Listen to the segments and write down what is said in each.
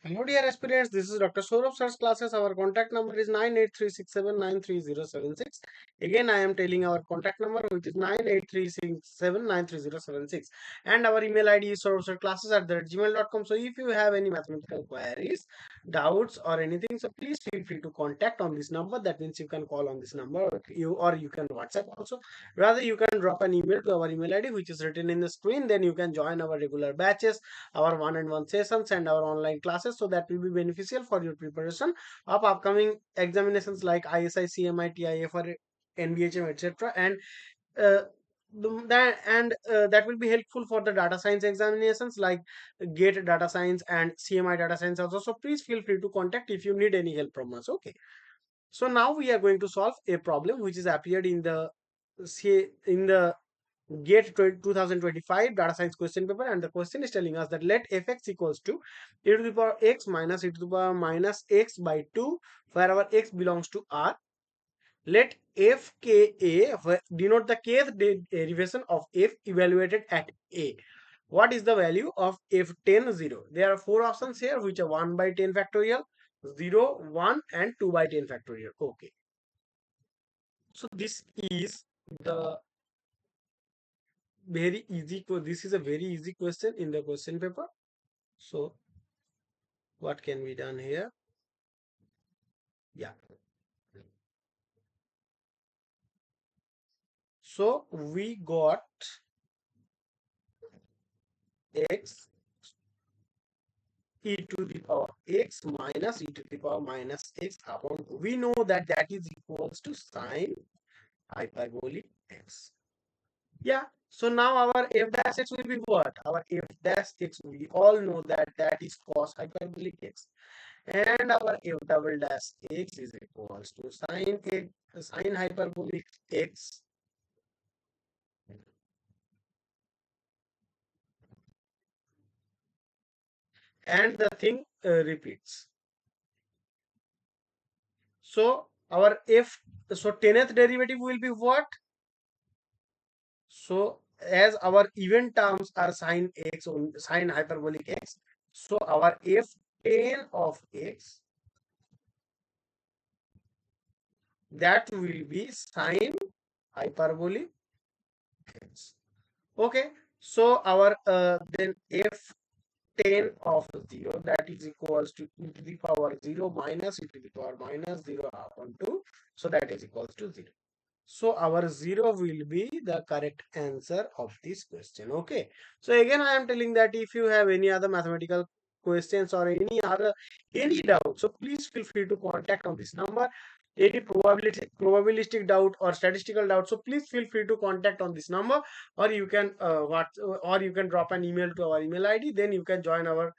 Hello dear aspirants, this is Dr. Sourav Sir's classes. Our contact number is 98367930076. Again, I am telling our contact number, which is 98367930076. And our email ID is souravsirclasses@gmail.com. So if you have any mathematical queries, doubts or anything, so please feel free to contact on this number. That means you can call on this number, or you can WhatsApp also. Rather, you can drop an email to our email ID, which is written in the screen. Then you can join our regular batches, our one-on-one sessions and our online classes, so that will be beneficial for your preparation of upcoming examinations like ISI, CMI, for NBHM, etc. And uh, that will be helpful for the data science examinations like GATE data science and CMI data science also. So please feel free to contact if you need any help from us. Okay, so now we are going to solve a problem which is appeared in the GATE 2025 data science question paper, and the question is telling us that let fx equals to e to the power x minus e to the power minus x by 2, where our x belongs to R. Let fka denote the kth derivation of f evaluated at a. What is the value of f10 0? There are four options here, which are 1 by 10 factorial, 0, 1 and 2 by 10 factorial. Okay, so this is the very easy. This is a very easy question in the question paper. So what can be done here? Yeah. So we got x e to the power x minus e to the power minus x upon 2. We know that that is equals to sine hyperbolic x. Yeah. So now our f dash x will be what? Our f dash x, we all know that that is cos hyperbolic x. And our f double dash x is equals to sine hyperbolic x. And the thing repeats. So our f, so 10th derivative will be what? So as our even terms are sine x, sine hyperbolic x, so our f10 of x, that will be sine hyperbolic x. Okay, so our then f10 of 0, that is equals to e to the power 0 minus e to the power minus 0 upon 2, so that is equals to 0. So our 0 will be the correct answer of this question. Okay, so again I am telling that if you have any other mathematical questions or any doubt, so please feel free to contact on this number. Any probabilistic doubt or statistical doubt, so please feel free to contact on this number, or you can or you can drop an email to our email ID. Then you can join our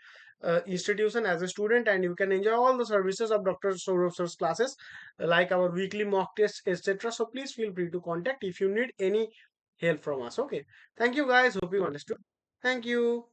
institution as a student, and you can enjoy all the services of Dr. Sourav's classes, like our weekly mock tests, etc. So please feel free to contact if you need any help from us. Okay, thank you guys, hope you understood. Thank you.